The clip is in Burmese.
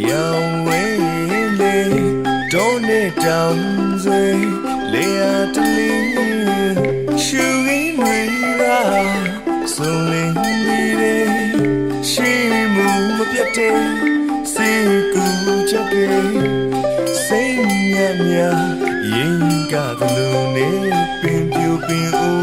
ရောင်ဝဲလေးဒေါ်နဲ့တောင်ဆွေလေယာတလင်းရှူရင်းဝေရာဆုံးလင်းလေးရှိမှုမပြတ်တဲ့စေကူချက်ကေစိတ်ညံ့ညရင်ကကလူနဲ့ပင်ပြူပင်အို